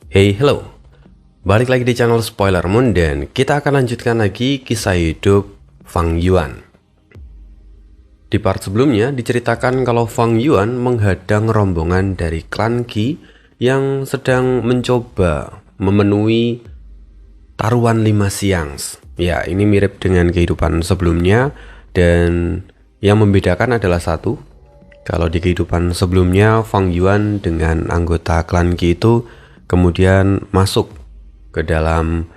Hey, hello. Balik lagi di channel Spoiler Moon dan kita akan lanjutkan lagi kisah hidup Fang Yuan. Di part sebelumnya diceritakan kalau Fang Yuan menghadang rombongan dari klan Qi yang sedang mencoba memenuhi taruhan 5 siangs. Ya, ini mirip dengan kehidupan sebelumnya dan yang membedakan adalah satu. Kalau di kehidupan sebelumnya Fang Yuan dengan anggota klan Qi itu kemudian masuk ke dalam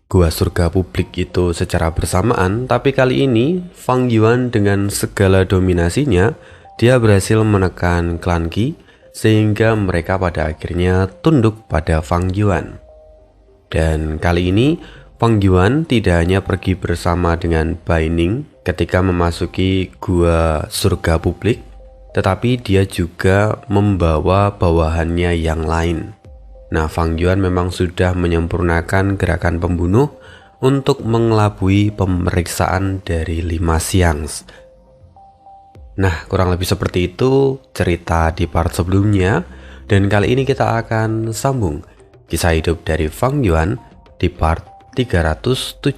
gua surga publik itu secara bersamaan, tapi kali ini Fang Yuan dengan segala dominasinya dia berhasil menekan klan Qi sehingga mereka pada akhirnya tunduk pada Fang Yuan. Dan kali ini Fang Yuan tidak hanya pergi bersama dengan Bai Ning ketika memasuki gua surga publik, tetapi dia juga membawa bawahannya yang lain. Nah, Fang Yuan memang sudah menyempurnakan gerakan pembunuh untuk mengelabui pemeriksaan dari 5 siangs. Nah, kurang lebih seperti itu cerita di part sebelumnya, dan kali ini kita akan sambung kisah hidup dari Fang Yuan di part 377.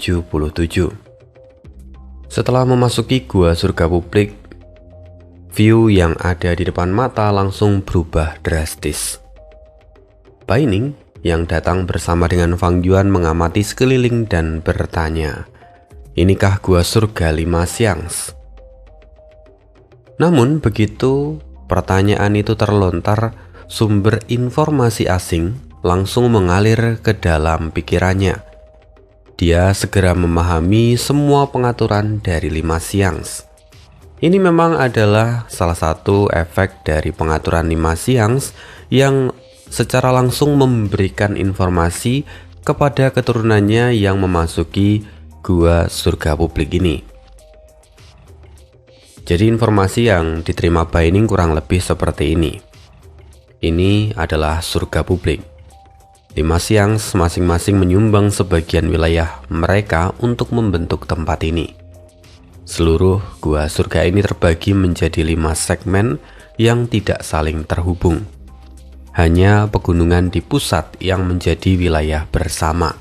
Setelah memasuki gua surga publik, view yang ada di depan mata langsung berubah drastis. Bai Ning yang datang bersama dengan Fang Yuan mengamati sekeliling dan bertanya, "Inikah gua surga 5 siangs?" Namun begitu pertanyaan itu terlontar, sumber informasi asing langsung mengalir ke dalam pikirannya. Dia segera memahami semua pengaturan dari 5 siangs. Ini memang adalah salah satu efek dari pengaturan 5 siangs yang secara langsung memberikan informasi kepada keturunannya yang memasuki gua surga publik ini. Jadi informasi yang diterima Bai Ning kurang lebih seperti ini. Ini adalah surga publik. 5 siangs masing-masing menyumbang sebagian wilayah mereka untuk membentuk tempat ini. Seluruh gua surga ini terbagi menjadi 5 segmen yang tidak saling terhubung. Hanya pegunungan di pusat yang menjadi wilayah bersama.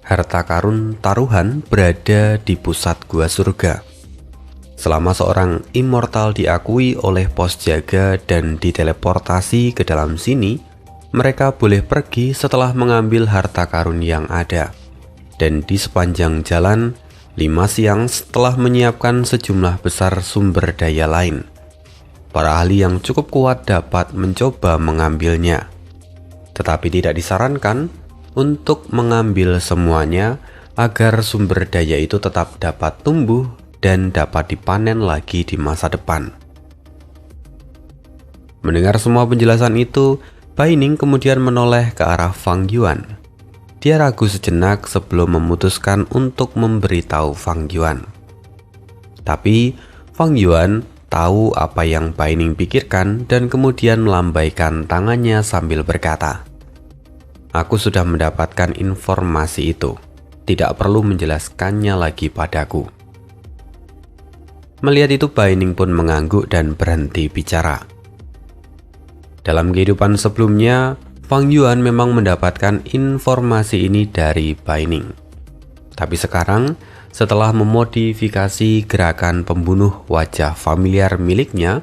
Harta karun taruhan berada di pusat gua surga. Selama seorang immortal diakui oleh pos jaga dan diteleportasi ke dalam sini, mereka boleh pergi setelah mengambil harta karun yang ada. Dan di sepanjang jalan, 5 siangs telah menyiapkan sejumlah besar sumber daya lain. Para ahli yang cukup kuat dapat mencoba mengambilnya. Tetapi tidak disarankan untuk mengambil semuanya agar sumber daya itu tetap dapat tumbuh dan dapat dipanen lagi di masa depan. Mendengar semua penjelasan itu, Bai Ning kemudian menoleh ke arah Fang Yuan. Dia ragu sejenak sebelum memutuskan untuk memberitahu Fang Yuan. Tapi Fang Yuan tahu apa yang Bai Ning pikirkan dan kemudian melambaikan tangannya sambil berkata, "Aku sudah mendapatkan informasi itu. Tidak perlu menjelaskannya lagi padaku." Melihat itu Bai Ning pun mengangguk dan berhenti bicara. Dalam kehidupan sebelumnya, Fang Yuan memang mendapatkan informasi ini dari Bai Ning. Tapi sekarang, setelah memodifikasi gerakan pembunuh wajah familiar miliknya,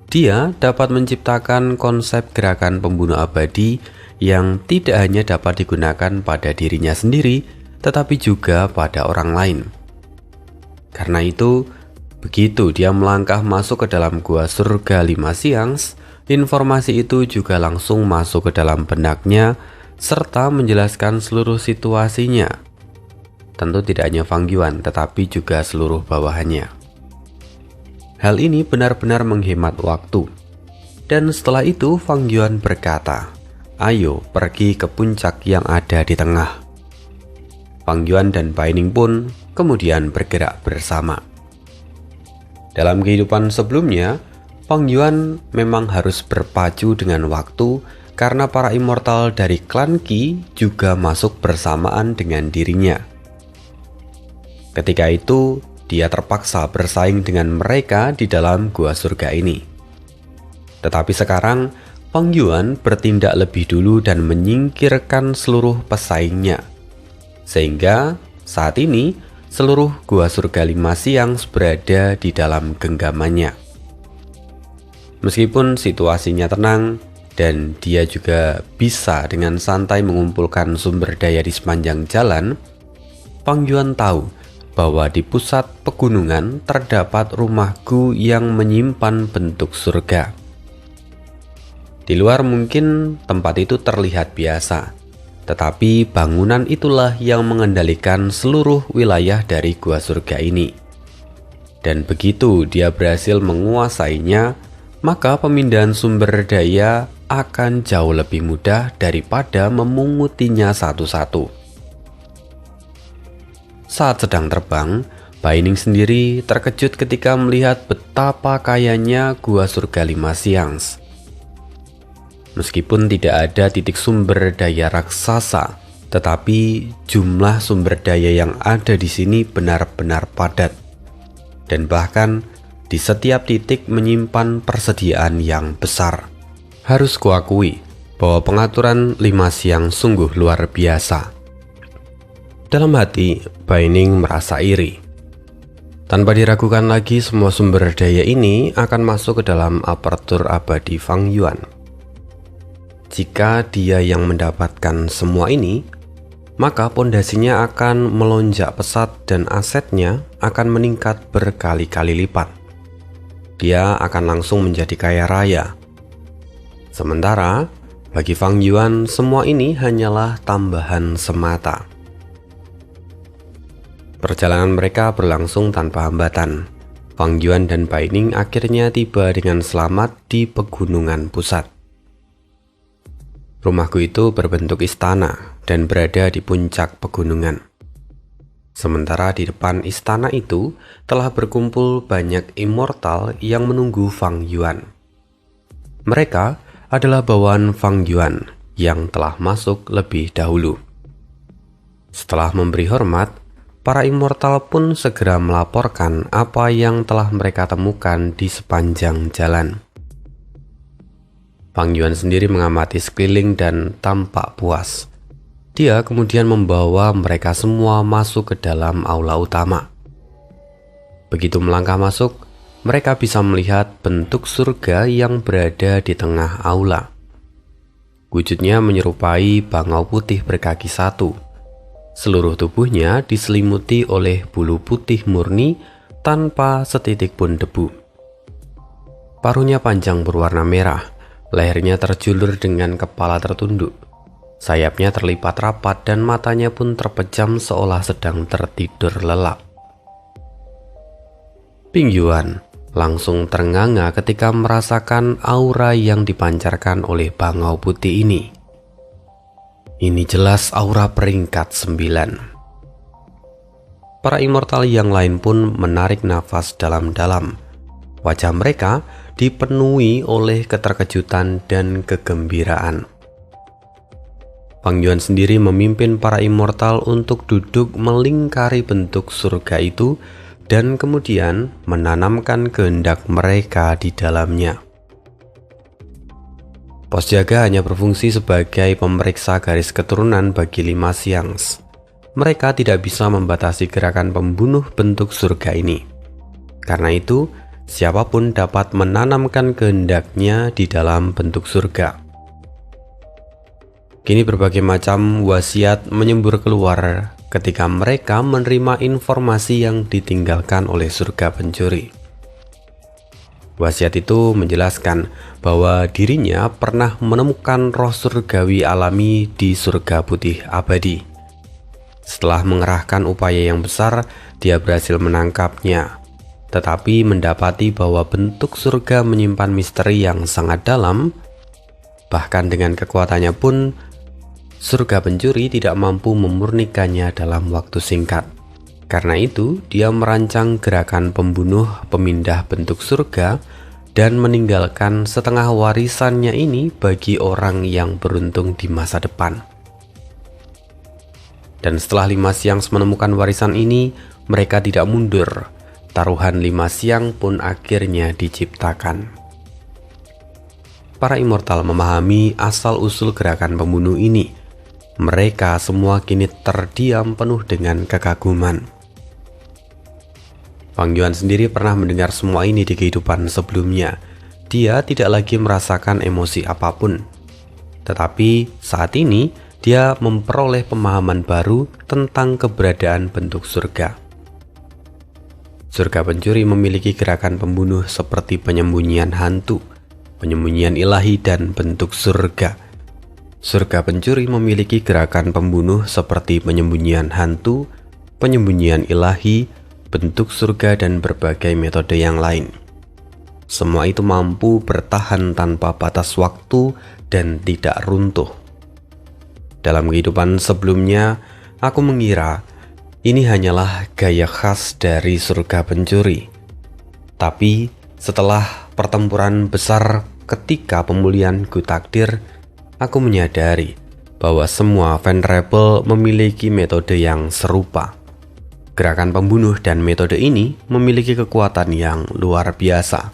dia dapat menciptakan konsep gerakan pembunuh abadi yang tidak hanya dapat digunakan pada dirinya sendiri, tetapi juga pada orang lain. Karena itu, begitu dia melangkah masuk ke dalam gua surga 5 siangs, informasi itu juga langsung masuk ke dalam benaknya serta menjelaskan seluruh situasinya. Tentu tidak hanya Fang Yuan, tetapi juga seluruh bawahannya. Hal ini benar-benar menghemat waktu. Dan setelah itu Fang Yuan berkata, "Ayo pergi ke puncak yang ada di tengah." Fang Yuan dan Bai Ning pun kemudian bergerak bersama. Dalam kehidupan sebelumnya, Fang Yuan memang harus berpacu dengan waktu karena para immortal dari klan Qi juga masuk bersamaan dengan dirinya. Ketika itu, dia terpaksa bersaing dengan mereka di dalam gua surga ini. Tetapi sekarang, Fang Yuan bertindak lebih dulu dan menyingkirkan seluruh pesaingnya. Sehingga saat ini seluruh Gua Surga Lima Siang berada di dalam genggamannya. Meskipun situasinya tenang dan dia juga bisa dengan santai mengumpulkan sumber daya di sepanjang jalan, Fang Yuan tahu bahwa di pusat pegunungan terdapat rumah Gu yang menyimpan bentuk surga. Di luar mungkin tempat itu terlihat biasa, tetapi bangunan itulah yang mengendalikan seluruh wilayah dari Gua Surga ini. Dan begitu dia berhasil menguasainya, maka pemindahan sumber daya akan jauh lebih mudah daripada memungutinya satu-satu. Saat sedang terbang, Bai Ning sendiri terkejut ketika melihat betapa kayanya Gua Surga Lima Siang. Meskipun tidak ada titik sumber daya raksasa, tetapi jumlah sumber daya yang ada di sini benar-benar padat. Dan bahkan di setiap titik menyimpan persediaan yang besar. Harus kuakui bahwa pengaturan Lima Siang sungguh luar biasa. Dalam hati, Bai Ning merasa iri. Tanpa diragukan lagi, semua sumber daya ini akan masuk ke dalam apertur abadi Fang Yuan. Jika dia yang mendapatkan semua ini, maka pondasinya akan melonjak pesat dan asetnya akan meningkat berkali-kali lipat. Dia akan langsung menjadi kaya raya. Sementara, bagi Fang Yuan, semua ini hanyalah tambahan semata. Perjalanan mereka berlangsung tanpa hambatan. Fang Yuan dan Bai Ning akhirnya tiba dengan selamat di pegunungan pusat. Rumahku itu berbentuk istana dan berada di puncak pegunungan. Sementara di depan istana itu telah berkumpul banyak immortal yang menunggu Fang Yuan. Mereka adalah bawahan Fang Yuan yang telah masuk lebih dahulu. Setelah memberi hormat, para immortal pun segera melaporkan apa yang telah mereka temukan di sepanjang jalan. Fang Yuan sendiri mengamati sekeliling dan tampak puas. Dia kemudian membawa mereka semua masuk ke dalam aula utama. Begitu melangkah masuk, mereka bisa melihat bentuk surga yang berada di tengah aula. Wujudnya menyerupai bangau putih berkaki satu. Seluruh tubuhnya diselimuti oleh bulu putih murni tanpa setitik pun debu. Paruhnya panjang berwarna merah, lehernya terjulur dengan kepala tertunduk. Sayapnya terlipat rapat dan matanya pun terpejam seolah sedang tertidur lelap. Ping Yuan langsung ternganga ketika merasakan aura yang dipancarkan oleh bangau putih ini. Ini jelas aura peringkat 9. Para immortal yang lain pun menarik nafas dalam-dalam. Wajah mereka dipenuhi oleh keterkejutan dan kegembiraan. Fang Yuan sendiri memimpin para immortal untuk duduk melingkari bentuk surga itu dan kemudian menanamkan kehendak mereka di dalamnya. Pos jaga hanya berfungsi sebagai pemeriksa garis keturunan bagi Lima Siang. Mereka tidak bisa membatasi gerakan pembunuh bentuk surga ini. Karena itu, siapapun dapat menanamkan kehendaknya di dalam bentuk surga. Kini berbagai macam wasiat menyembur keluar ketika mereka menerima informasi yang ditinggalkan oleh surga pencuri. Wasiat itu menjelaskan bahwa dirinya pernah menemukan roh surgawi alami di surga putih abadi. Setelah mengerahkan upaya yang besar, dia berhasil menangkapnya. Tetapi mendapati bahwa bentuk surga menyimpan misteri yang sangat dalam. Bahkan dengan kekuatannya pun, surga pencuri tidak mampu memurnikannya dalam waktu singkat. Karena itu, dia merancang gerakan pembunuh pemindah bentuk surga dan meninggalkan setengah warisannya ini bagi orang yang beruntung di masa depan. Dan setelah Lima Siang menemukan warisan ini, mereka tidak mundur. Taruhan Lima Siang pun akhirnya diciptakan. para immortal memahami asal-usul gerakan pembunuh ini. Mereka semua kini terdiam penuh dengan kekaguman. Fang Yuan sendiri pernah mendengar semua ini di kehidupan sebelumnya. Dia tidak lagi merasakan emosi apapun. Tetapi saat ini, dia memperoleh pemahaman baru tentang keberadaan bentuk surga. Surga pencuri memiliki gerakan pembunuh seperti penyembunyian hantu, penyembunyian ilahi, dan bentuk surga. Surga pencuri memiliki gerakan pembunuh seperti penyembunyian hantu, penyembunyian ilahi, bentuk surga, dan berbagai metode yang lain. Semua itu mampu bertahan tanpa batas waktu dan tidak runtuh. Dalam kehidupan sebelumnya, aku mengira ini hanyalah gaya khas dari surga pencuri. Tapi setelah pertempuran besar ketika pemulihan Gu Takdir, aku menyadari bahwa semua Venerable memiliki metode yang serupa. Gerakan pembunuh dan metode ini memiliki kekuatan yang luar biasa.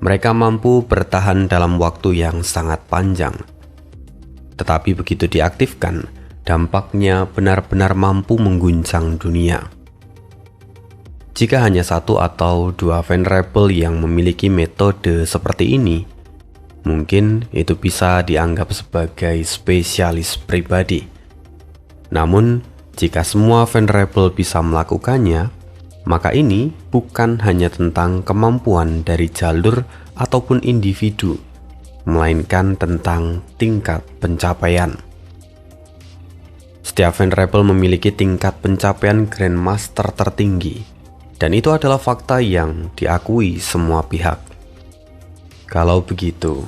Mereka mampu bertahan dalam waktu yang sangat panjang. Tetapi begitu diaktifkan, dampaknya benar-benar mampu mengguncang dunia. Jika hanya satu atau dua Venerable yang memiliki metode seperti ini, mungkin itu bisa dianggap sebagai spesialis pribadi. Namun, jika semua Venerable bisa melakukannya, maka ini bukan hanya tentang kemampuan dari jalur ataupun individu, melainkan tentang tingkat pencapaian. Setiap Venerable memiliki tingkat pencapaian Grandmaster tertinggi, dan itu adalah fakta yang diakui semua pihak. Kalau begitu,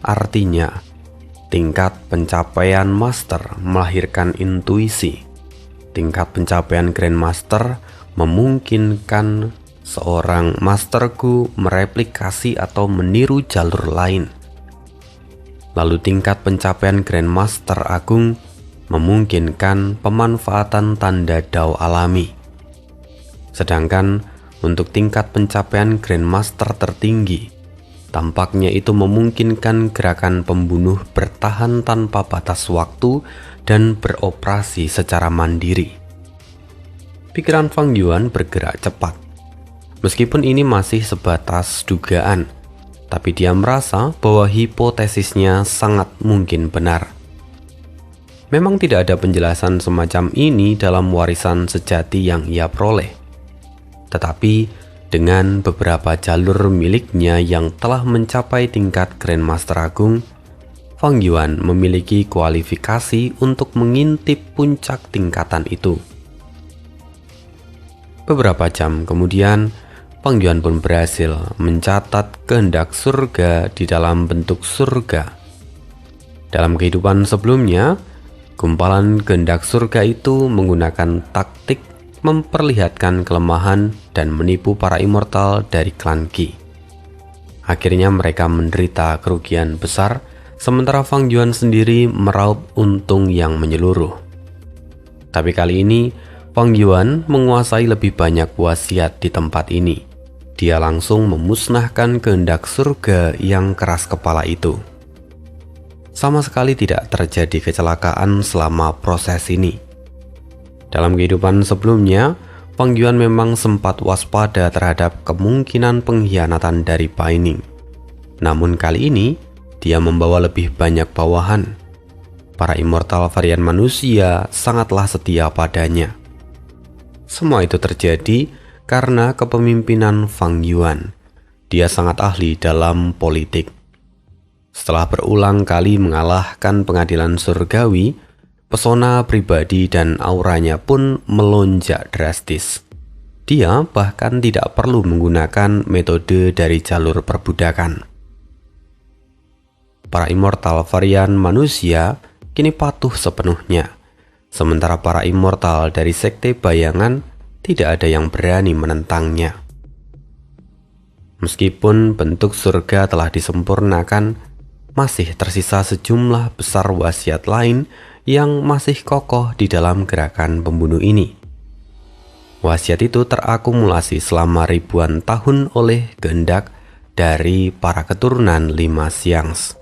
artinya tingkat pencapaian Master melahirkan intuisi. Tingkat pencapaian Grandmaster memungkinkan seorang Master Gu mereplikasi atau meniru jalur lain. Lalu tingkat pencapaian Grandmaster Agung memungkinkan pemanfaatan tanda Dao alami. Sedangkan untuk tingkat pencapaian Grandmaster tertinggi, tampaknya itu memungkinkan gerakan pembunuh bertahan tanpa batas waktu dan beroperasi secara mandiri. Pikiran Fang Yuan bergerak cepat. Meskipun ini masih sebatas dugaan, tapi dia merasa bahwa hipotesisnya sangat mungkin benar. Memang tidak ada penjelasan semacam ini dalam warisan sejati yang ia peroleh. Tetapi dengan beberapa jalur miliknya yang telah mencapai tingkat Grandmaster Agung, Fang Yuan memiliki kualifikasi untuk mengintip puncak tingkatan itu. Beberapa jam kemudian, Fang Yuan pun berhasil mencatat kehendak surga di dalam bentuk surga. Dalam kehidupan sebelumnya, gumpalan kehendak surga itu menggunakan taktik memperlihatkan kelemahan dan menipu para immortal dari klan Qi. Akhirnya mereka menderita kerugian besar, sementara Fang Yuan sendiri meraup untung yang menyeluruh. Tapi kali ini, Fang Yuan menguasai lebih banyak wasiat di tempat ini. Dia langsung memusnahkan kehendak surga yang keras kepala itu. Sama sekali tidak terjadi kecelakaan selama proses ini. Dalam kehidupan sebelumnya, Fang Yuan memang sempat waspada terhadap kemungkinan pengkhianatan dari Bai Ning. Namun kali ini, dia membawa lebih banyak bawahan. Para immortal varian manusia sangatlah setia padanya. Semua itu terjadi karena kepemimpinan Fang Yuan. Dia sangat ahli dalam politik. Setelah berulang kali mengalahkan pengadilan surgawi, pesona pribadi dan auranya pun melonjak drastis. Dia bahkan tidak perlu menggunakan metode dari jalur perbudakan. Para immortal varian manusia kini patuh sepenuhnya, sementara para immortal dari sekte bayangan tidak ada yang berani menentangnya. Meskipun bentuk surga telah disempurnakan, masih tersisa sejumlah besar wasiat lain yang masih kokoh di dalam gerakan pembunuh ini. Wasiat itu terakumulasi selama ribuan tahun oleh kehendak dari para keturunan 5 Xiangs.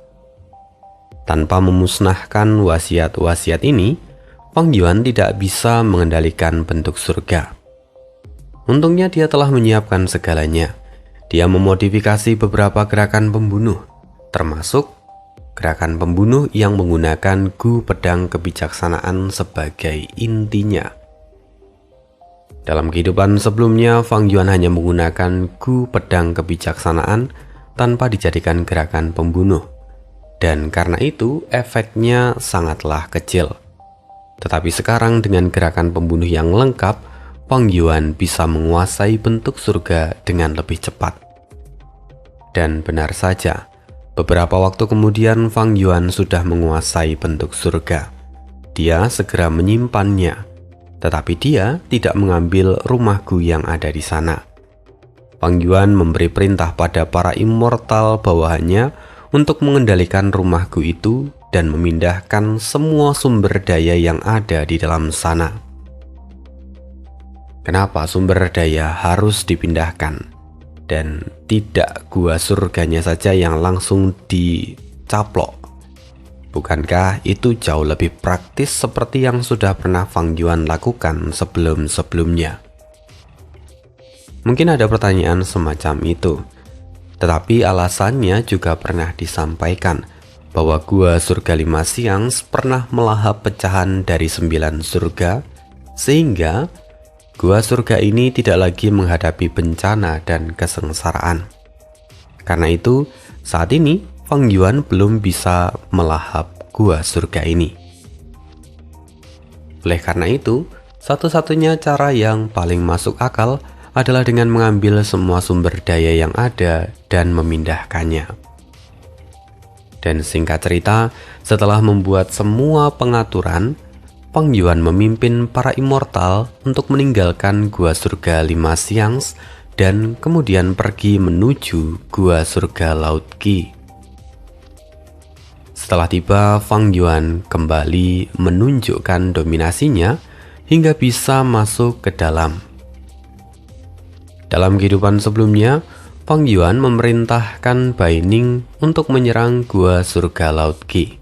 Tanpa memusnahkan wasiat-wasiat ini, Fang Yuan tidak bisa mengendalikan bentuk surga. Untungnya dia telah menyiapkan segalanya. Dia memodifikasi beberapa gerakan pembunuh, termasuk gerakan pembunuh yang menggunakan Gu Pedang Kebijaksanaan sebagai intinya. Dalam kehidupan sebelumnya, Fang Yuan hanya menggunakan Gu Pedang Kebijaksanaan tanpa dijadikan gerakan pembunuh. Dan karena itu, efeknya sangatlah kecil. Tetapi sekarang dengan gerakan pembunuh yang lengkap, Fang Yuan bisa menguasai bentuk surga dengan lebih cepat. Dan benar saja, beberapa waktu kemudian Fang Yuan sudah menguasai bentuk surga. Dia segera menyimpannya, tetapi dia tidak mengambil rumah Gu yang ada di sana. Fang Yuan memberi perintah pada para immortal bawahannya untuk mengendalikan rumah Gu itu dan memindahkan semua sumber daya yang ada di dalam sana. Kenapa sumber daya harus dipindahkan dan tidak gua surganya saja yang langsung dicaplok? Bukankah itu jauh lebih praktis seperti yang sudah pernah Fang Yuan lakukan sebelum-sebelumnya? Mungkin ada pertanyaan semacam itu. Tetapi alasannya juga pernah disampaikan bahwa Gua Surga 5 Xians pernah melahap pecahan dari 9 surga, sehingga Gua Surga ini tidak lagi menghadapi bencana dan kesengsaraan. Karena itu, saat ini Fang Yuan belum bisa melahap Gua Surga ini. Oleh karena itu, satu-satunya cara yang paling masuk akal adalah dengan mengambil semua sumber daya yang ada dan memindahkannya. Dan singkat cerita, setelah membuat semua pengaturan, Fang Yuan memimpin para immortal untuk meninggalkan Gua Surga 5 Xians dan kemudian pergi menuju Gua Surga Laut Qi. Setelah tiba, Fang Yuan kembali menunjukkan dominasinya hingga bisa masuk ke dalam. Dalam kehidupan sebelumnya, Fang Yuan memerintahkan Bai Ning untuk menyerang Gua Surga Laut Qi.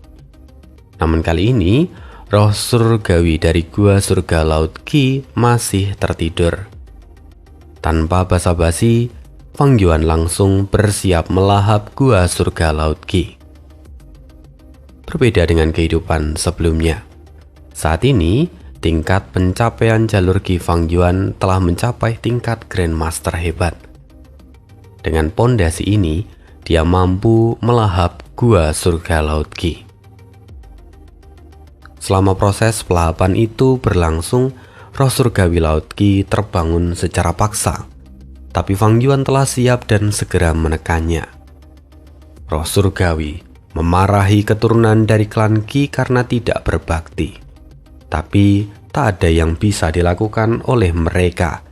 Namun kali ini, roh surgawi dari Gua Surga Laut Qi masih tertidur. Tanpa basa-basi, Fang Yuan langsung bersiap melahap Gua Surga Laut Qi. Berbeda dengan kehidupan sebelumnya. Saat ini, tingkat pencapaian jalur Qi Fang Yuan telah mencapai tingkat Grandmaster hebat. Dengan pondasi ini, dia mampu melahap Gua Surga Laut Qi. Selama proses pelahapan itu berlangsung, roh surgawi Laut Qi terbangun secara paksa. Tapi Fang Yuan telah siap dan segera menekannya. Roh surgawi memarahi keturunan dari klan Qi karena tidak berbakti. Tapi tak ada yang bisa dilakukan oleh mereka.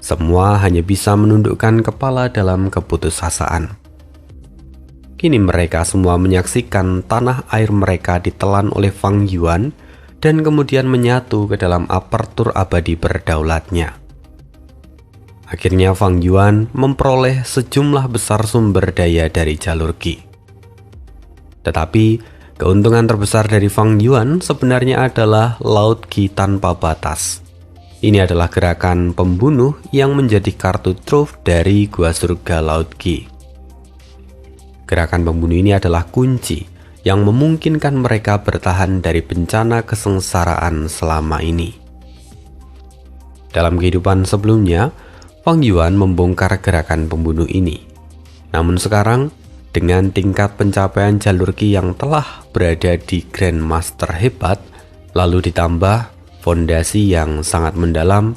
Semua hanya bisa menundukkan kepala dalam keputusasaan. Kini mereka semua menyaksikan tanah air mereka ditelan oleh Fang Yuan dan kemudian menyatu ke dalam apertur abadi berdaulatnya. Akhirnya Fang Yuan memperoleh sejumlah besar sumber daya dari jalur Qi. Tetapi keuntungan terbesar dari Fang Yuan sebenarnya adalah Laut Qi tanpa batas. Ini adalah gerakan pembunuh yang menjadi kartu truf dari Gua Surga Laut Qi. Gerakan pembunuh ini adalah kunci yang memungkinkan mereka bertahan dari bencana kesengsaraan selama ini. Dalam kehidupan sebelumnya, Fang Yuan membongkar gerakan pembunuh ini. Namun sekarang, dengan tingkat pencapaian jalur Qi yang telah berada di Grandmaster hebat, lalu ditambah fondasi yang sangat mendalam,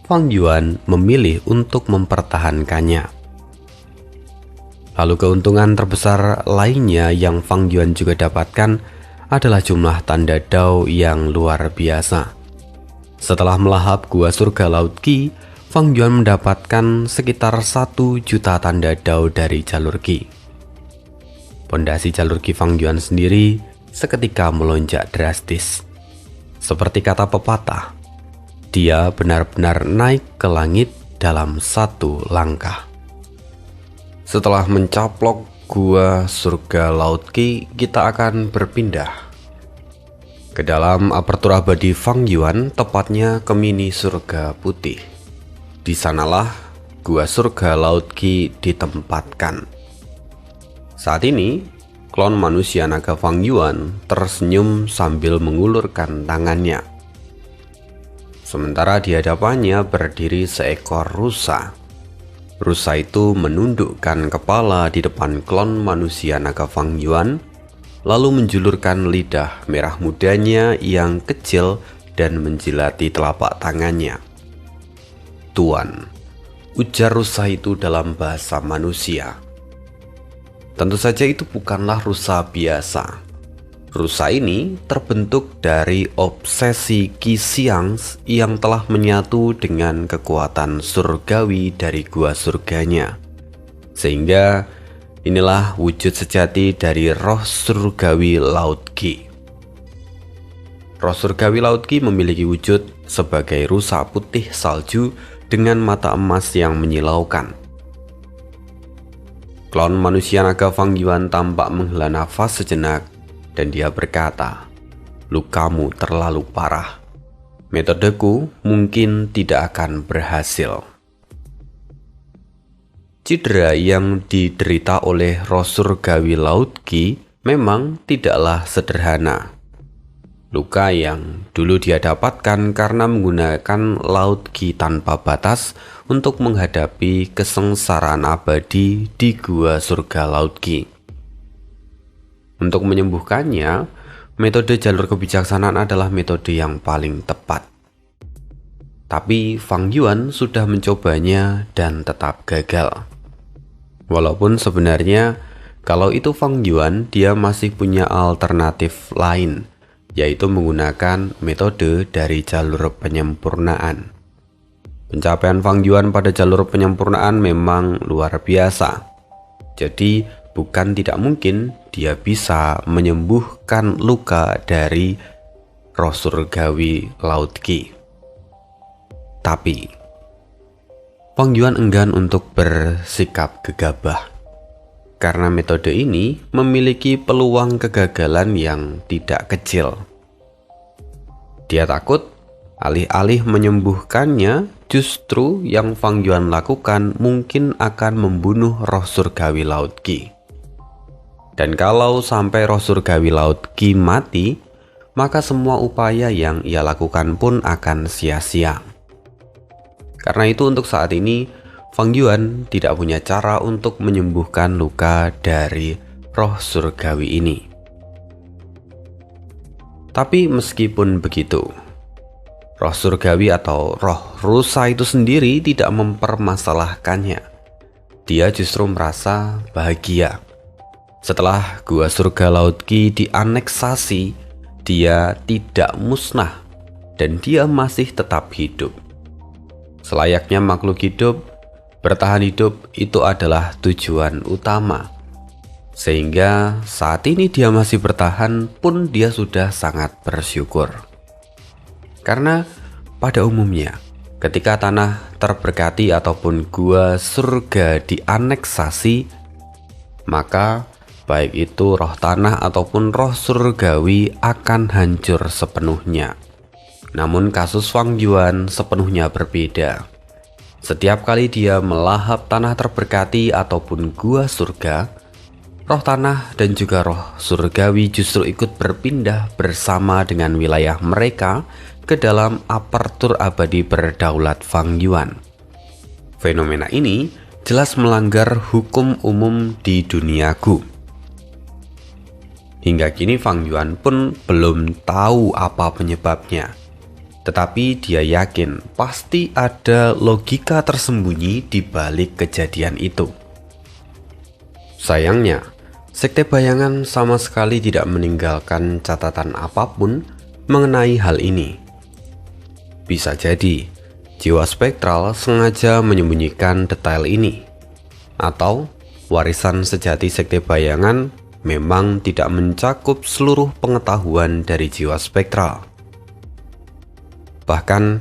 Fang Yuan memilih untuk mempertahankannya. Lalu keuntungan terbesar lainnya yang Fang Yuan juga dapatkan adalah jumlah tanda Dao yang luar biasa. Setelah melahap Gua Surga Laut Qi, Fang Yuan mendapatkan sekitar 1 juta tanda Dao dari jalur Qi. Pondasi jalur Qi Fang Yuan sendiri seketika melonjak drastis. Seperti kata pepatah, dia benar-benar naik ke langit dalam 1 langkah. Setelah mencaplok Gua Surga Laut Qi, kita akan berpindah ke dalam apertur abadi Fang Yuan, tepatnya ke mini surga putih. Di sanalah Gua Surga Laut Qi ditempatkan. Saat ini, klon manusia naga Fang Yuan tersenyum sambil mengulurkan tangannya. Sementara di hadapannya berdiri seekor rusa. Rusa itu menundukkan kepala di depan klon manusia naga Fang Yuan, lalu menjulurkan lidah merah mudanya yang kecil dan menjilati telapak tangannya. "Tuan," ujar rusa itu dalam bahasa manusia. Tentu saja itu bukanlah rusa biasa. Rusa ini terbentuk dari obsesi Qi Xiang yang telah menyatu dengan kekuatan surgawi dari gua surganya. Sehingga inilah wujud sejati dari roh surgawi Laut Qi. Roh surgawi Laut Qi memiliki wujud sebagai rusa putih salju dengan mata emas yang menyilaukan. Klon manusia naga Fang Yuan tampak menghela nafas sejenak dan dia berkata, "Lukamu terlalu parah. Metodeku mungkin tidak akan berhasil." Cedera yang diderita oleh roh surgawi Laut Qi memang tidaklah sederhana. Luka yang dulu dia dapatkan karena menggunakan Laut Qi tanpa batas untuk menghadapi kesengsaraan abadi di Gua Surga Laut Qi. Untuk menyembuhkannya, metode jalur kebijaksanaan adalah metode yang paling tepat. Tapi Fang Yuan sudah mencobanya dan tetap gagal. Walaupun sebenarnya kalau itu Fang Yuan, dia masih punya alternatif lain, yaitu menggunakan metode dari jalur penyempurnaan. Pencapaian Fang Yuan pada jalur penyempurnaan memang luar biasa. Jadi bukan tidak mungkin dia bisa menyembuhkan luka dari roh surgawi Laut Qi. Tapi Fang Yuan enggan untuk bersikap gegabah, karena metode ini memiliki peluang kegagalan yang tidak kecil. Dia takut alih-alih menyembuhkannya, justru yang Fang Yuan lakukan mungkin akan membunuh roh surgawi Laut Qi. Dan kalau sampai roh surgawi Laut Qi mati, maka semua upaya yang ia lakukan pun akan sia-sia. Karena itu untuk saat ini, Fang Yuan tidak punya cara untuk menyembuhkan luka dari roh surgawi ini. Tapi meskipun begitu, roh surgawi atau roh rusa itu sendiri tidak mempermasalahkannya. Dia justru merasa bahagia. Setelah Gua Surga Laut Qi dianeksasi, dia tidak musnah dan dia masih tetap hidup. Selayaknya makhluk hidup, bertahan hidup itu adalah tujuan utama. Sehingga saat ini dia masih bertahan pun dia sudah sangat bersyukur. Karena pada umumnya ketika tanah terberkati ataupun gua surga dianeksasi, maka baik itu roh tanah ataupun roh surgawi akan hancur sepenuhnya. Namun kasus Fang Yuan sepenuhnya berbeda. Setiap kali dia melahap tanah terberkati ataupun gua surga, roh tanah dan juga roh surgawi justru ikut berpindah bersama dengan wilayah mereka ke dalam apertur abadi berdaulat Fang Yuan. Fenomena ini jelas melanggar hukum umum di dunia Gu. Hingga kini Fang Yuan pun belum tahu apa penyebabnya. Tetapi dia yakin pasti ada logika tersembunyi di balik kejadian itu. Sayangnya, Sekte Bayangan sama sekali tidak meninggalkan catatan apapun mengenai hal ini. Bisa jadi, jiwa spektral sengaja menyembunyikan detail ini. Atau, warisan sejati Sekte Bayangan memang tidak mencakup seluruh pengetahuan dari jiwa spektral. Bahkan,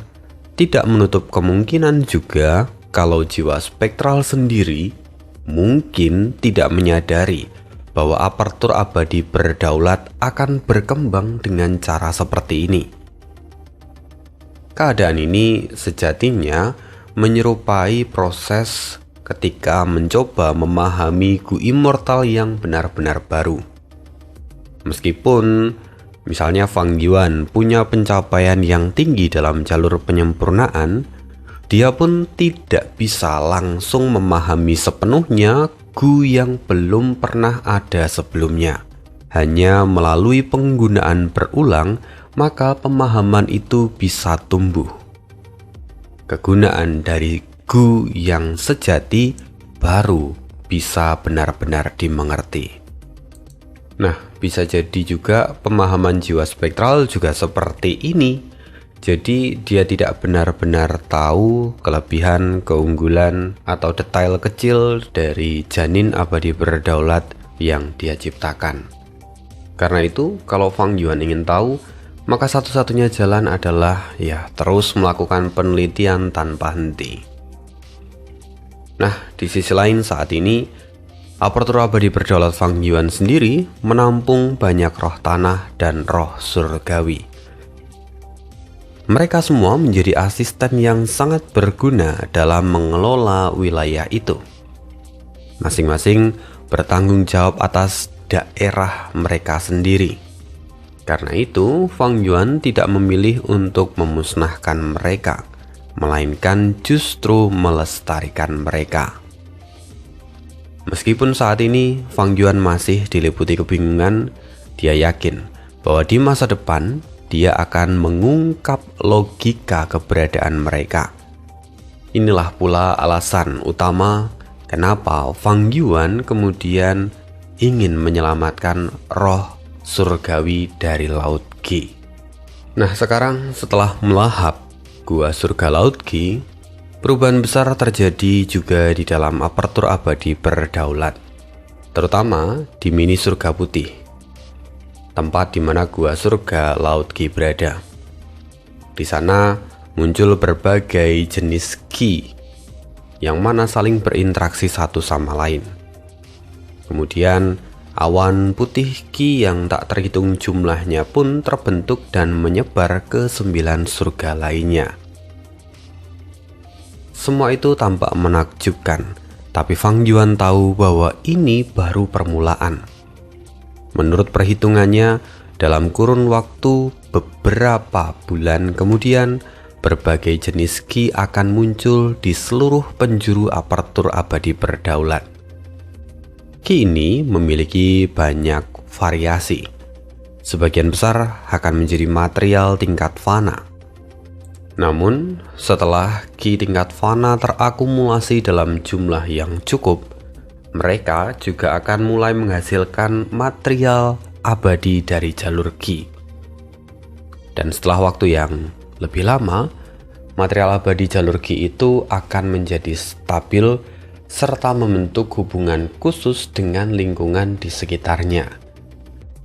tidak menutup kemungkinan juga kalau jiwa spektral sendiri mungkin tidak menyadari bahwa Apertur Abadi Berdaulat akan berkembang dengan cara seperti ini. Keadaan ini sejatinya menyerupai proses ketika mencoba memahami Gu Immortal yang benar-benar baru. Meskipun misalnya Fang Yuan punya pencapaian yang tinggi dalam jalur penyempurnaan, dia pun tidak bisa langsung memahami sepenuhnya Gu yang belum pernah ada sebelumnya. Hanya melalui penggunaan berulang, maka pemahaman itu bisa tumbuh. Kegunaan dari Gu yang sejati baru bisa benar-benar dimengerti. Nah, bisa jadi juga pemahaman jiwa spektral juga seperti ini. Jadi dia tidak benar-benar tahu kelebihan, keunggulan, atau detail kecil dari janin abadi berdaulat yang dia ciptakan. Karena itu, kalau Fang Yuan ingin tahu, maka satu-satunya jalan adalah terus melakukan penelitian tanpa henti. Nah, di sisi lain saat ini, Apertur Abadi Berdaulat Fang Yuan sendiri menampung banyak roh tanah dan roh surgawi. Mereka semua menjadi asisten yang sangat berguna dalam mengelola wilayah itu. Masing-masing bertanggung jawab atas daerah mereka sendiri. Karena itu, Fang Yuan tidak memilih untuk memusnahkan mereka, melainkan justru melestarikan mereka. Meskipun saat ini Fang Yuan masih diliputi kebingungan, dia yakin bahwa di masa depan dia akan mengungkap logika keberadaan mereka. Inilah pula alasan utama kenapa Fang Yuan kemudian ingin menyelamatkan roh surgawi dari Laut Qi. Nah, sekarang setelah melahap gua surga Laut Qi, perubahan besar terjadi juga di dalam Apertur Abadi Berdaulat, terutama di mini surga putih, tempat di mana gua surga Laut Qi berada. Di sana muncul berbagai jenis Qi yang mana saling berinteraksi satu sama lain. Kemudian awan putih Qi yang tak terhitung jumlahnya pun terbentuk dan menyebar ke 9 surga lainnya. Semua itu tampak menakjubkan, tapi Fang Yuan tahu bahwa ini baru permulaan. Menurut perhitungannya, dalam kurun waktu beberapa bulan kemudian, berbagai jenis Qi akan muncul di seluruh penjuru Apertur Abadi Berdaulat. Qi ini memiliki banyak variasi. Sebagian besar akan menjadi material tingkat fana. Namun, setelah Qi tingkat fana terakumulasi dalam jumlah yang cukup, mereka juga akan mulai menghasilkan material abadi dari jalur Qi. Dan setelah waktu yang lebih lama, material abadi jalur Qi itu akan menjadi stabil serta membentuk hubungan khusus dengan lingkungan di sekitarnya.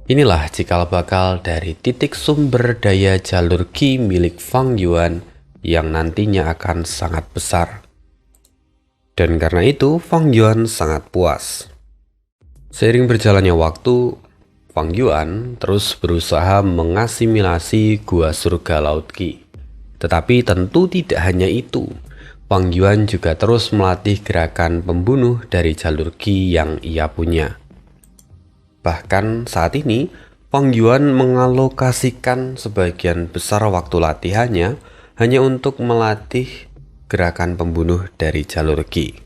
Inilah cikal bakal dari titik sumber daya jalur Qi milik Fang Yuan yang nantinya akan sangat besar. Dan karena itu Fang Yuan sangat puas. Seiring berjalannya waktu, Fang Yuan terus berusaha mengasimilasi gua surga Laut Qi. Tetapi tentu tidak hanya itu. Fang Yuan juga terus melatih gerakan pembunuh dari jalur Qi yang ia punya. Bahkan saat ini, Fang Yuan mengalokasikan sebagian besar waktu latihannya hanya untuk melatih gerakan pembunuh dari jalur Qi.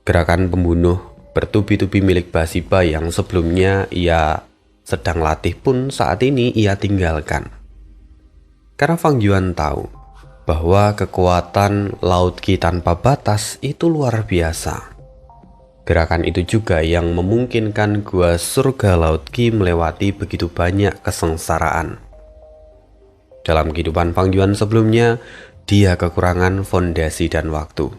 Gerakan pembunuh bertubi-tubi milik Basiba yang sebelumnya ia sedang latih pun saat ini ia tinggalkan. Karena Fang Yuan tahu bahwa kekuatan Laut Qi tanpa batas itu luar biasa. Gerakan itu juga yang memungkinkan gua surga Laut Qi melewati begitu banyak kesengsaraan. Dalam kehidupan Fang Yuan sebelumnya, dia kekurangan fondasi dan waktu.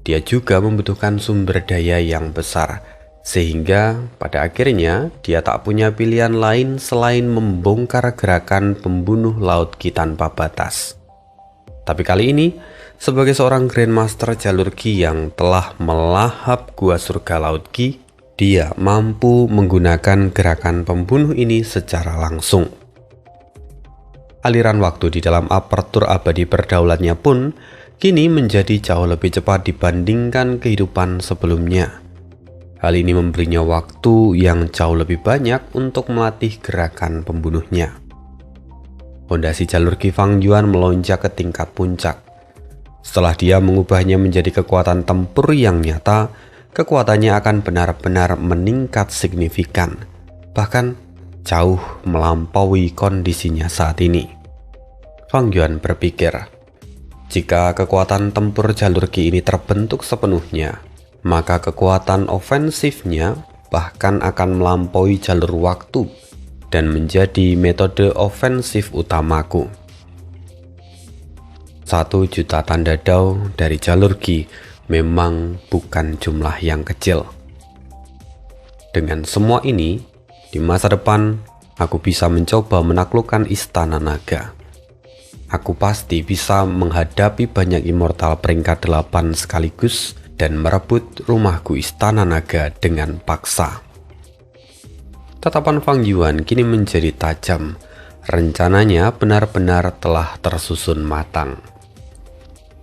Dia juga membutuhkan sumber daya yang besar, sehingga pada akhirnya dia tak punya pilihan lain selain membongkar gerakan pembunuh Laut Qi tanpa batas. Tapi kali ini, Sebagai seorang Grandmaster jalur Ki yang telah melahap gua surga laut Ki, dia mampu menggunakan gerakan pembunuh ini secara langsung. Aliran waktu di dalam apertur abadi berdaulatnya pun kini menjadi jauh lebih cepat dibandingkan kehidupan sebelumnya. Hal ini memberinya waktu yang jauh lebih banyak untuk melatih gerakan pembunuhnya. Fondasi jalur Ki Fang Yuan melonjak ke tingkat puncak. Setelah dia mengubahnya menjadi kekuatan tempur yang nyata, kekuatannya akan benar-benar meningkat signifikan, bahkan jauh melampaui kondisinya saat ini. Fang Yuan berpikir, jika kekuatan tempur jalur Ki ini terbentuk sepenuhnya, maka kekuatan ofensifnya bahkan akan melampaui jalur waktu dan menjadi metode ofensif utamaku. 1 juta tanda dao dari jalur Ki memang bukan jumlah yang kecil. Dengan semua ini, di masa depan aku bisa mencoba menaklukkan istana naga. Aku pasti bisa menghadapi banyak immortal peringkat 8 sekaligus dan merebut rumahku istana naga dengan paksa. Tatapan Fang Yuan kini menjadi tajam. Rencananya benar-benar telah tersusun matang.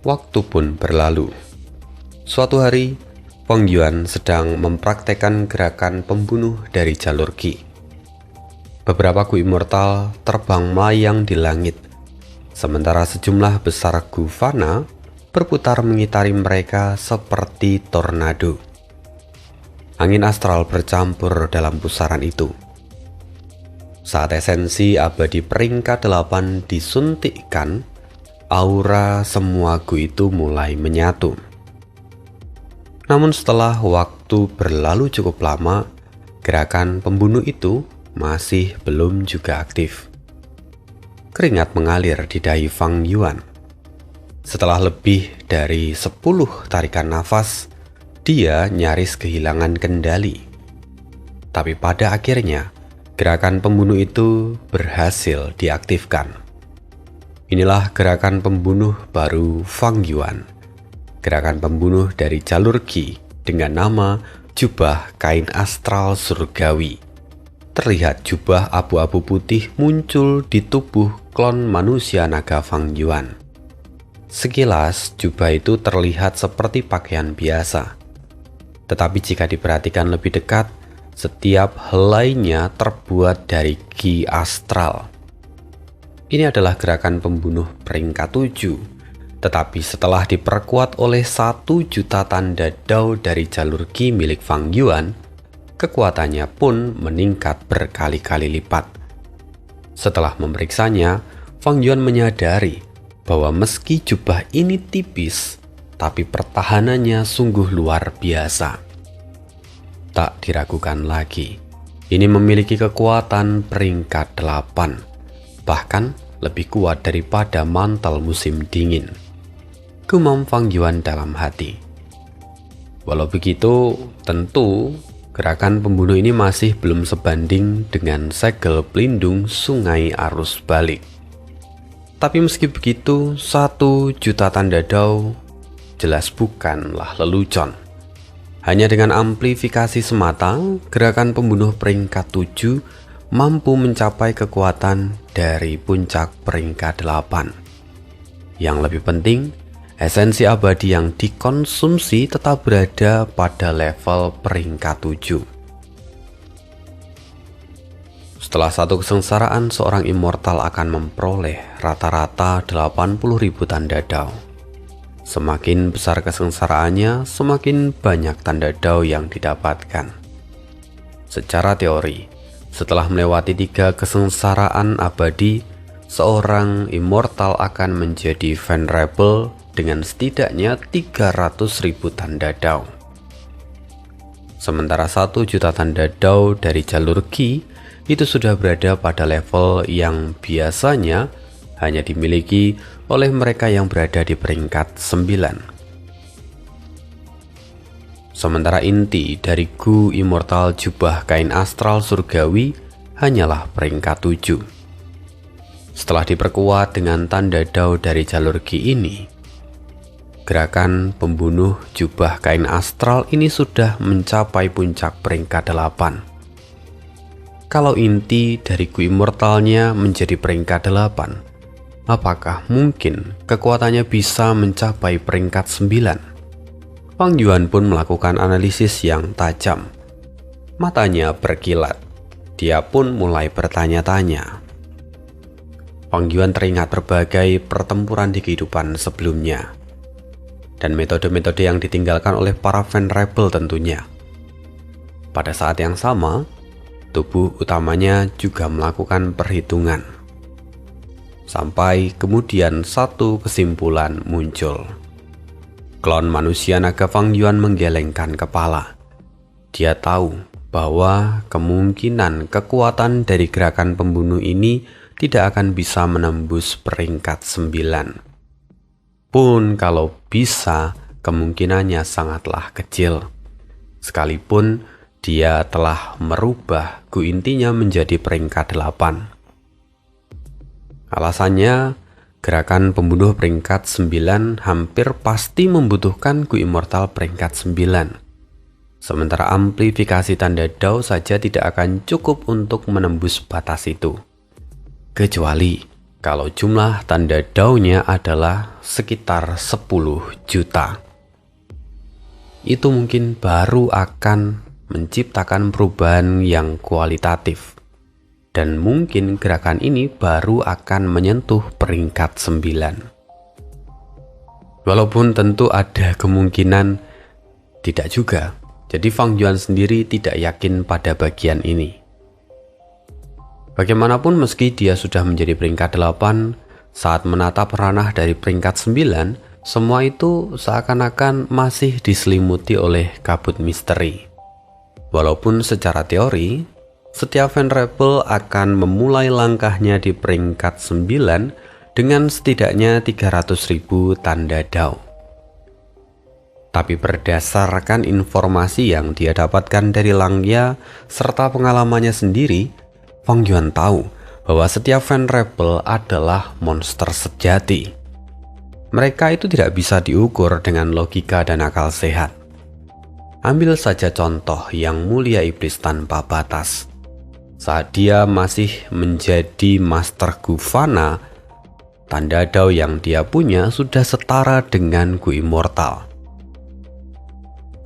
Waktu pun berlalu. Suatu hari, Fang Yuan sedang mempraktekkan gerakan pembunuh dari jalur Ki. Beberapa gu immortal terbang melayang di langit, sementara sejumlah besar gu fana berputar mengitari mereka seperti tornado. Angin astral bercampur dalam pusaran itu. Saat esensi abadi peringkat 8 disuntikkan, aura semua gu itu mulai menyatu. Namun setelah waktu berlalu cukup lama, gerakan pembunuh itu masih belum juga aktif. Keringat mengalir di dahi Fang Yuan. Setelah lebih dari 10 tarikan nafas, dia nyaris kehilangan kendali. Tapi pada akhirnya, gerakan pembunuh itu berhasil diaktifkan. Inilah gerakan pembunuh baru Fang Yuan. Gerakan pembunuh dari jalur Ki dengan nama jubah kain astral surgawi. Terlihat jubah abu-abu putih muncul di tubuh klon manusia naga Fang Yuan. Sekilas jubah itu terlihat seperti pakaian biasa. Tetapi jika diperhatikan lebih dekat, setiap helainya terbuat dari Ki astral. Ini adalah gerakan pembunuh peringkat 7, tetapi setelah diperkuat oleh 1 juta tanda dao dari jalur Ki milik Fang Yuan, kekuatannya pun meningkat berkali-kali lipat. Setelah memeriksanya, Fang Yuan menyadari bahwa meski jubah ini tipis, tapi pertahanannya sungguh luar biasa. Tak diragukan lagi, ini memiliki kekuatan peringkat 8. Bahkan lebih kuat daripada mantel musim dingin, gumam Fang Yuan dalam hati. Walau begitu, tentu gerakan pembunuh ini masih belum sebanding dengan segel pelindung sungai arus balik. Tapi meski begitu, 1 juta tanda dao jelas bukanlah lelucon. Hanya dengan amplifikasi semata, gerakan pembunuh peringkat 7 mampu mencapai kekuatan dari puncak peringkat 8. Yang lebih penting, esensi abadi yang dikonsumsi tetap berada pada level peringkat 7. Setelah satu kesengsaraan, seorang immortal akan memperoleh rata-rata 80.000 tanda dao. Semakin besar kesengsaraannya, semakin banyak tanda dao yang didapatkan. Secara teori, setelah melewati 3 kesengsaraan abadi, seorang immortal akan menjadi venerable dengan setidaknya 300.000 tanda dao. Sementara 1 juta tanda dao dari jalur Ki itu sudah berada pada level yang biasanya hanya dimiliki oleh mereka yang berada di peringkat 9. Sementara inti dari gu immortal jubah kain astral surgawi hanyalah peringkat 7. Setelah diperkuat dengan tanda dao dari jalur Ki ini, gerakan pembunuh jubah kain astral ini sudah mencapai puncak peringkat 8. Kalau inti dari Gu Immortalnya menjadi peringkat 8, apakah mungkin kekuatannya bisa mencapai peringkat 9? Fang Yuan pun melakukan analisis yang tajam. Matanya berkilat. Dia pun mulai bertanya-tanya. Fang Yuan teringat berbagai pertempuran di kehidupan sebelumnya, dan metode-metode yang ditinggalkan oleh para fan rebel tentunya. Pada saat yang sama, tubuh utamanya juga melakukan perhitungan. Sampai kemudian satu kesimpulan muncul. Klon manusia naga Fang Yuan menggelengkan kepala. Dia tahu bahwa kemungkinan kekuatan dari gerakan pembunuh ini tidak akan bisa menembus peringkat 9. Pun kalau bisa, kemungkinannya sangatlah kecil. Sekalipun dia telah merubah Gu intinya menjadi peringkat 8. Alasannya, gerakan pembunuh peringkat 9 hampir pasti membutuhkan Gu Immortal peringkat 9. Sementara amplifikasi tanda Dao saja tidak akan cukup untuk menembus batas itu. Kecuali kalau jumlah tanda Dao-nya adalah sekitar 10 juta. Itu mungkin baru akan menciptakan perubahan yang kualitatif. Dan mungkin gerakan ini baru akan menyentuh peringkat 9. Walaupun tentu ada kemungkinan tidak juga. Jadi Fang Yuan sendiri tidak yakin pada bagian ini. Bagaimanapun meski dia sudah menjadi peringkat 8, saat menatap ranah dari peringkat 9, semua itu seakan-akan masih diselimuti oleh kabut misteri. Walaupun secara teori, setiap fan rebel akan memulai langkahnya di peringkat 9 dengan setidaknya 300.000 tanda Dao. Tapi berdasarkan informasi yang dia dapatkan dari Langya serta pengalamannya sendiri, Fang Yuan tahu bahwa setiap fan rebel adalah monster sejati. Mereka itu tidak bisa diukur dengan logika dan akal sehat. Ambil saja contoh yang mulia iblis tanpa batas. Saat dia masih menjadi Master Gu Fana, tanda Dao yang dia punya sudah setara dengan Gu Immortal.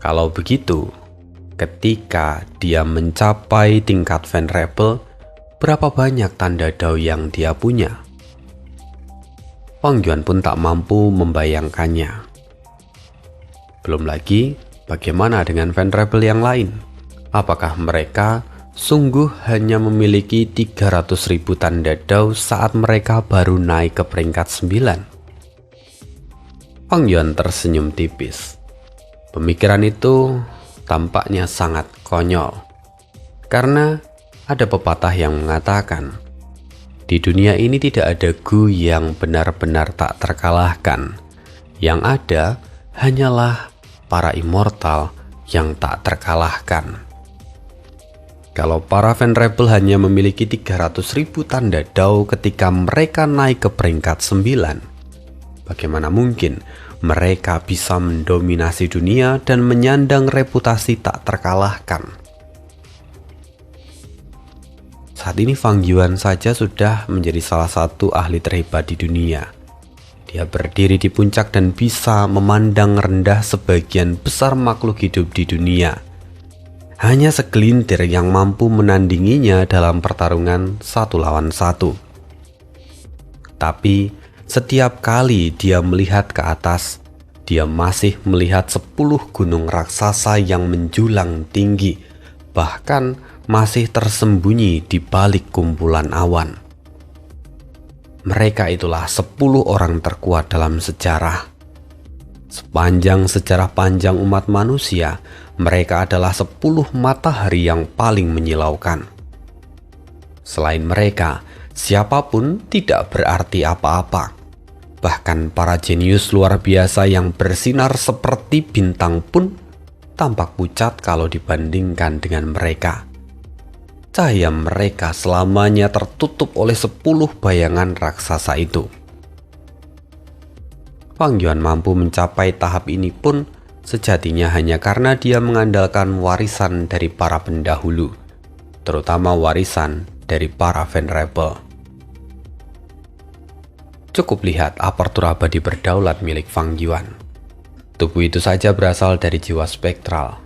Kalau begitu, ketika dia mencapai tingkat fan rebel, berapa banyak tanda Dao yang dia punya? Fang Yuan pun tak mampu membayangkannya. Belum lagi, bagaimana dengan fan rebel yang lain? Apakah mereka sungguh hanya memiliki 300.000 tanda Dao saat mereka baru naik ke peringkat 9? Fang Yuan tersenyum tipis. Pemikiran itu tampaknya sangat konyol. Karena ada pepatah yang mengatakan, di dunia ini tidak ada Gu yang benar-benar tak terkalahkan. Yang ada hanyalah para immortal yang tak terkalahkan. Kalau para fan rebel hanya memiliki 300.000 tanda Dao ketika mereka naik ke peringkat 9, bagaimana mungkin mereka bisa mendominasi dunia dan menyandang reputasi tak terkalahkan? Saat ini Fang Yuan saja sudah menjadi salah satu ahli terhebat di dunia. Dia berdiri di puncak dan bisa memandang rendah sebagian besar makhluk hidup di dunia. Hanya segelintir yang mampu menandinginya dalam pertarungan 1 lawan 1. Tapi setiap kali dia melihat ke atas, dia masih melihat 10 gunung raksasa yang menjulang tinggi, bahkan masih tersembunyi di balik kumpulan awan. Mereka itulah 10 orang terkuat dalam sejarah. Sepanjang sejarah panjang umat manusia, mereka adalah 10 matahari yang paling menyilaukan. Selain mereka, siapapun tidak berarti apa-apa. Bahkan para jenius luar biasa yang bersinar seperti bintang pun tampak pucat kalau dibandingkan dengan mereka. Cahaya mereka selamanya tertutup oleh 10 bayangan raksasa itu. Fang Yuan mampu mencapai tahap ini pun sejatinya hanya karena dia mengandalkan warisan dari para pendahulu, terutama warisan dari para venerable. Cukup lihat apertur abadi berdaulat milik Fang Yuan. Tubuh itu saja berasal dari jiwa spektral.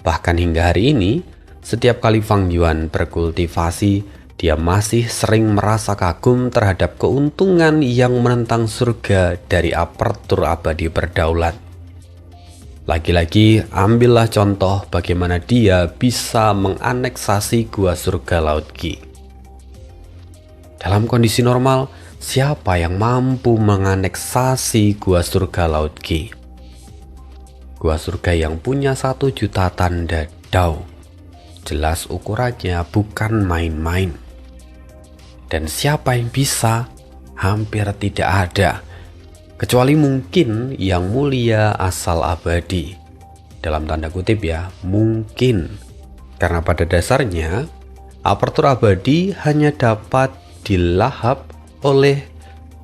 Bahkan hingga hari ini, setiap kali Fang Yuan berkultivasi, dia masih sering merasa kagum terhadap keuntungan yang menentang surga dari apertur abadi berdaulat. Lagi-lagi, ambillah contoh bagaimana dia bisa menganeksasi gua surga Laut Qi. Dalam kondisi normal, siapa yang mampu menganeksasi gua surga Laut Qi? Gua surga yang punya 1 juta tanda Dao. Jelas ukurannya bukan main-main. Dan siapa yang bisa? Hampir tidak ada. Kecuali mungkin yang mulia asal abadi. Dalam tanda kutip ya, mungkin. Karena pada dasarnya, apertur abadi hanya dapat dilahap oleh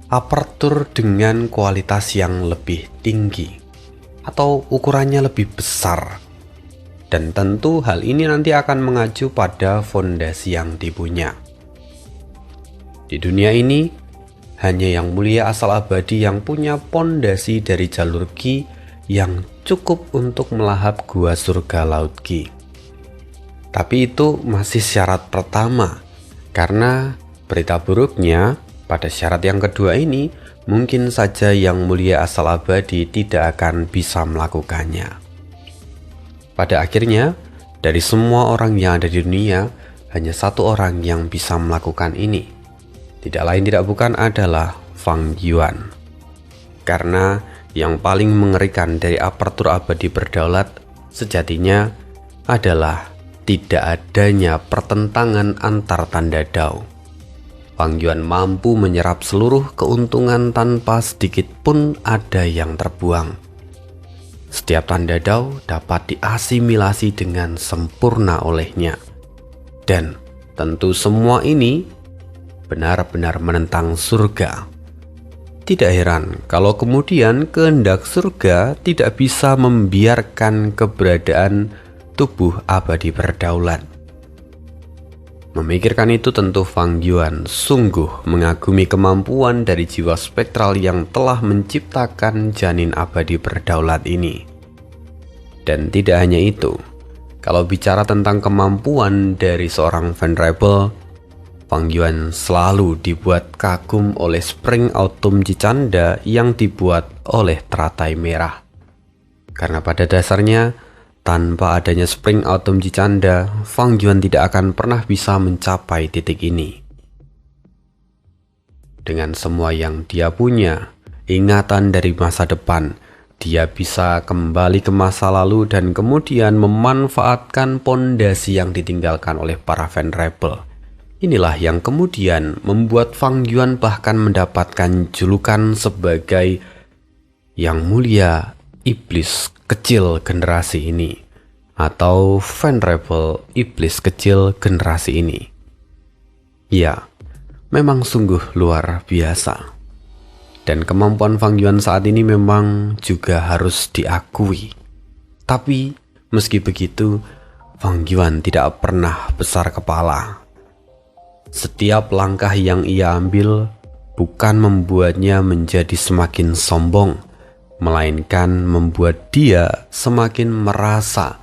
apertur dengan kualitas yang lebih tinggi atau ukurannya lebih besar. Dan tentu hal ini nanti akan mengacu pada fondasi yang dipunya. Di dunia ini, hanya yang mulia asal abadi yang punya pondasi dari jalur Qi yang cukup untuk melahap gua surga Laut Qi. Tapi itu masih syarat pertama, karena berita buruknya pada syarat yang kedua ini, mungkin saja yang mulia asal abadi tidak akan bisa melakukannya. Pada akhirnya, dari semua orang yang ada di dunia, hanya 1 orang yang bisa melakukan ini. Tidak lain tidak bukan adalah Fang Yuan. Karena yang paling mengerikan dari apertur abadi berdaulat sejatinya adalah tidak adanya pertentangan antar tanda Dao. Fang Yuan mampu menyerap seluruh keuntungan tanpa sedikit pun ada yang terbuang. Setiap tanda Dao dapat diasimilasi dengan sempurna olehnya. Dan tentu semua ini benar-benar menentang surga. Tidak heran kalau kemudian kehendak surga tidak bisa membiarkan keberadaan tubuh abadi berdaulat. Memikirkan itu tentu Fang Yuan sungguh mengagumi kemampuan dari jiwa spektral yang telah menciptakan janin abadi berdaulat ini. Dan tidak hanya itu, kalau bicara tentang kemampuan dari seorang venerable, Fang Yuan selalu dibuat kagum oleh Spring Autumn Jicanda yang dibuat oleh teratai merah. Karena pada dasarnya, tanpa adanya Spring Autumn Jicanda, Fang Yuan tidak akan pernah bisa mencapai titik ini. Dengan semua yang dia punya, ingatan dari masa depan, dia bisa kembali ke masa lalu dan kemudian memanfaatkan pondasi yang ditinggalkan oleh para venerable. Inilah yang kemudian membuat Fang Yuan bahkan mendapatkan julukan sebagai yang mulia iblis kecil generasi ini, atau venerable iblis kecil generasi ini. Ya, memang sungguh luar biasa. Dan kemampuan Fang Yuan saat ini memang juga harus diakui. Tapi meski begitu, Fang Yuan tidak pernah besar kepala. Setiap langkah yang ia ambil bukan membuatnya menjadi semakin sombong, melainkan membuat dia semakin merasa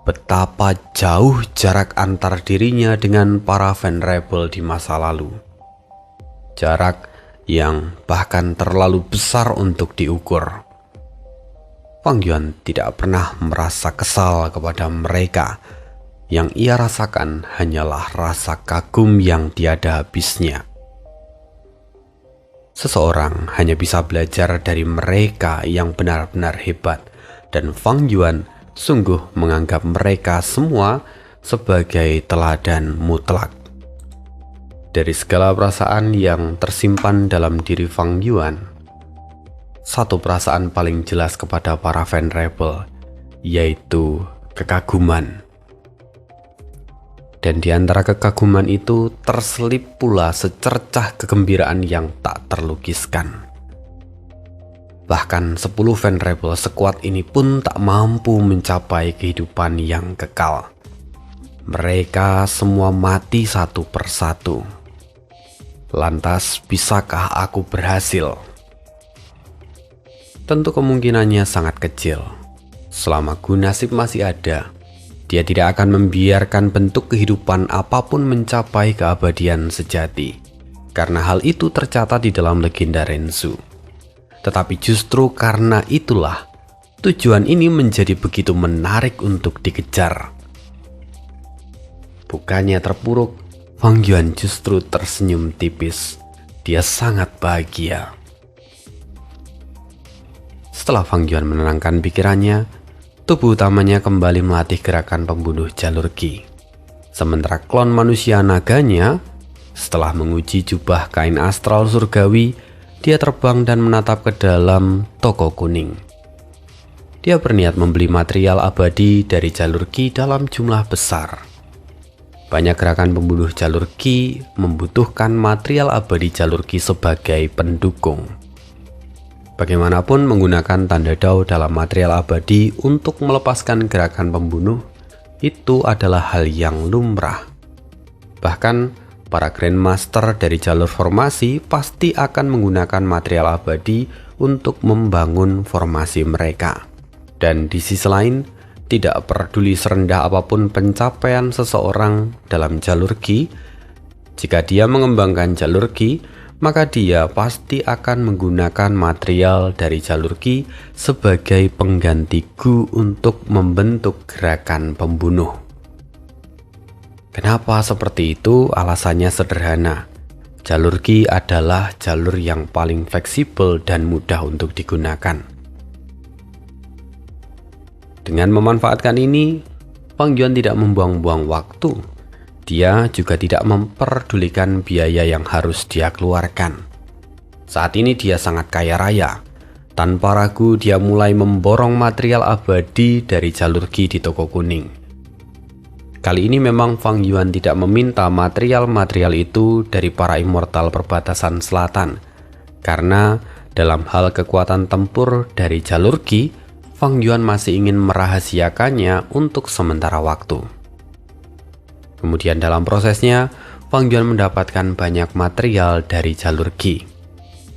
betapa jauh jarak antar dirinya dengan para venerable di masa lalu. Jarak yang bahkan terlalu besar untuk diukur. Fang Yuan tidak pernah merasa kesal kepada mereka. Yang ia rasakan hanyalah rasa kagum yang tiada habisnya. Seseorang hanya bisa belajar dari mereka yang benar-benar hebat, dan Fang Yuan sungguh menganggap mereka semua sebagai teladan mutlak. Dari segala perasaan yang tersimpan dalam diri Fang Yuan, satu perasaan paling jelas kepada para venerable, yaitu kekaguman. Dan di antara kekaguman itu terselip pula secercah kegembiraan yang tak terlukiskan. Bahkan 10 Venerable sekuat ini pun tak mampu mencapai kehidupan yang kekal. Mereka semua mati satu persatu. Lantas, bisakah aku berhasil? Tentu kemungkinannya sangat kecil. Selama Gunasip masih ada, dia tidak akan membiarkan bentuk kehidupan apapun mencapai keabadian sejati. Karena hal itu tercatat di dalam legenda Rensu. Tetapi justru karena itulah, tujuan ini menjadi begitu menarik untuk dikejar. Bukannya terpuruk, Fang Yuan justru tersenyum tipis. Dia sangat bahagia. Setelah Fang Yuan menenangkan pikirannya, tubuh utamanya kembali melatih gerakan pembunuh jalur Qi. Sementara klon manusia naganya, setelah menguji jubah kain astral surgawi, dia terbang dan menatap ke dalam toko kuning. Dia berniat membeli material abadi dari jalur Qi dalam jumlah besar. Banyak gerakan pembunuh jalur Qi membutuhkan material abadi jalur Qi sebagai pendukung. Bagaimanapun, menggunakan tanda Dao dalam material abadi untuk melepaskan gerakan pembunuh itu adalah hal yang lumrah. Bahkan para Grandmaster dari jalur formasi pasti akan menggunakan material abadi untuk membangun formasi mereka. Dan di sisi lain, tidak peduli serendah apapun pencapaian seseorang dalam jalur Qi, jika dia mengembangkan jalur Qi, maka dia pasti akan menggunakan material dari jalur Qi sebagai pengganti Gu untuk membentuk gerakan pembunuh. Kenapa seperti itu? Alasannya sederhana. Jalur Qi adalah jalur yang paling fleksibel dan mudah untuk digunakan. Dengan memanfaatkan ini, Fang Yuan tidak membuang-buang waktu. Dia juga tidak memperdulikan biaya yang harus dia keluarkan. Saat ini dia sangat kaya raya. Tanpa ragu dia mulai memborong material abadi dari jalur Qi di toko kuning. Kali ini memang Fang Yuan tidak meminta material-material itu dari para immortal perbatasan selatan. Karena dalam hal kekuatan tempur dari jalur Qi, Fang Yuan masih ingin merahasiakannya untuk sementara waktu. Kemudian dalam prosesnya, Fang Yuan mendapatkan banyak material dari jalur Qi.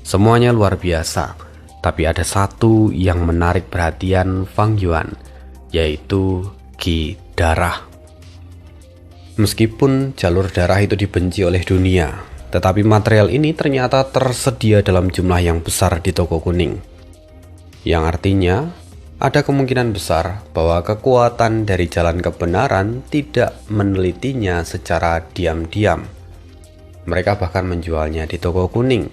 Semuanya luar biasa, tapi ada satu yang menarik perhatian Fang Yuan, yaitu Qi darah. Meskipun jalur darah itu dibenci oleh dunia, tetapi material ini ternyata tersedia dalam jumlah yang besar di toko kuning. Yang artinya, ada kemungkinan besar bahwa kekuatan dari jalan kebenaran tidak menelitinya secara diam-diam. Mereka bahkan menjualnya di toko kuning,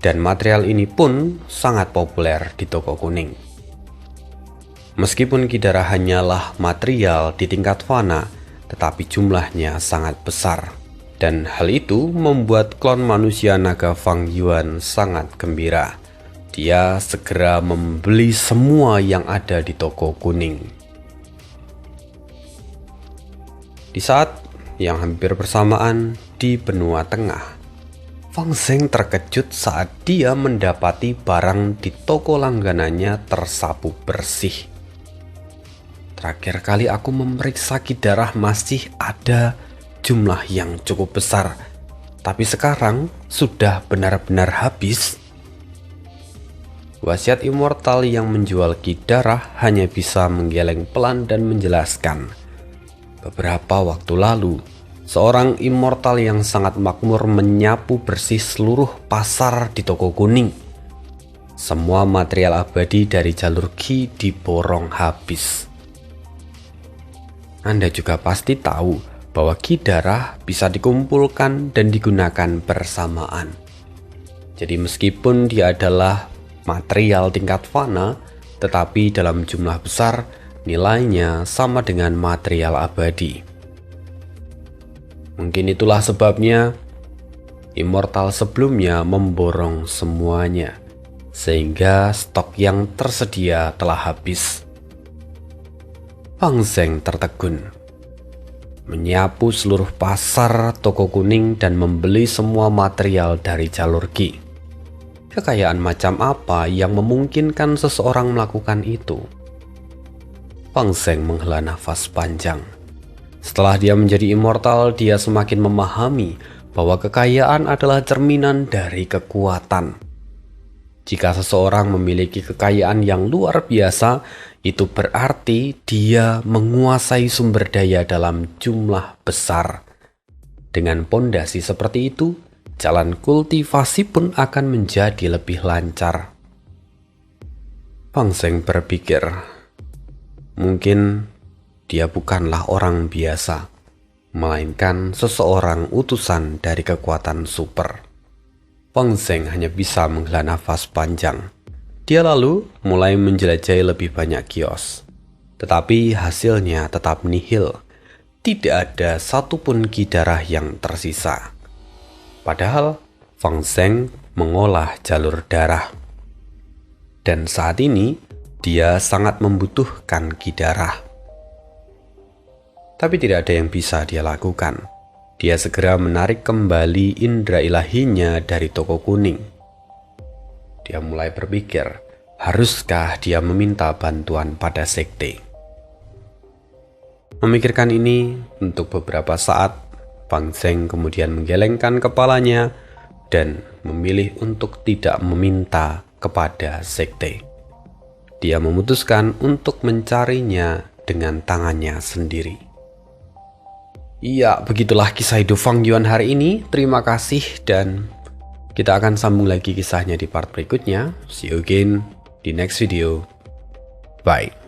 dan material ini pun sangat populer di toko kuning. Meskipun Qi darah hanyalah material di tingkat fana, tetapi jumlahnya sangat besar. Dan hal itu membuat klon manusia naga Fang Yuan sangat gembira. Dia segera membeli semua yang ada di toko kuning. Di saat yang hampir bersamaan di benua tengah, Fang Zheng terkejut saat dia mendapati barang di toko langganannya tersapu bersih. Terakhir kali aku memeriksa Qi darah masih ada jumlah yang cukup besar, tapi sekarang sudah benar-benar habis. Wasiat immortal yang menjual Qi darah hanya bisa menggeleng pelan dan menjelaskan. Beberapa waktu lalu, seorang immortal yang sangat makmur menyapu bersih seluruh pasar di toko kuning. Semua material abadi dari jalur Qi diborong habis. Anda juga pasti tahu bahwa Qi darah bisa dikumpulkan dan digunakan bersamaan. Jadi meskipun dia adalah material tingkat fana, tetapi dalam jumlah besar nilainya sama dengan material abadi. Mungkin itulah sebabnya immortal sebelumnya memborong semuanya, sehingga stok yang tersedia telah habis. Fang Zheng tertegun, menyapu seluruh pasar toko kuning dan membeli semua material dari jalur Qi. Kekayaan macam apa yang memungkinkan seseorang melakukan itu? Fang Zheng menghela nafas panjang. Setelah dia menjadi immortal, dia semakin memahami bahwa kekayaan adalah cerminan dari kekuatan. Jika seseorang memiliki kekayaan yang luar biasa, itu berarti dia menguasai sumber daya dalam jumlah besar. Dengan pondasi seperti itu, jalan kultivasi pun akan menjadi lebih lancar. Fang Zheng berpikir, mungkin dia bukanlah orang biasa, melainkan seseorang utusan dari kekuatan super. Fang Zheng hanya bisa menghela nafas panjang. Dia lalu mulai menjelajahi lebih banyak kios. Tetapi hasilnya tetap nihil. Tidak ada satupun ki darah yang tersisa. Padahal Fang Zheng mengolah jalur darah. Dan saat ini dia sangat membutuhkan ki darah. Tapi tidak ada yang bisa dia lakukan. Dia segera menarik kembali indera ilahinya dari toko kuning. Dia mulai berpikir, haruskah dia meminta bantuan pada sekte? Memikirkan ini untuk beberapa saat, Fang Zheng kemudian menggelengkan kepalanya dan memilih untuk tidak meminta kepada sekte. Dia memutuskan untuk mencarinya dengan tangannya sendiri. Iya, begitulah kisah hidup Fang Yuan hari ini. Terima kasih dan kita akan sambung lagi kisahnya di part berikutnya. See you again di next video. Bye.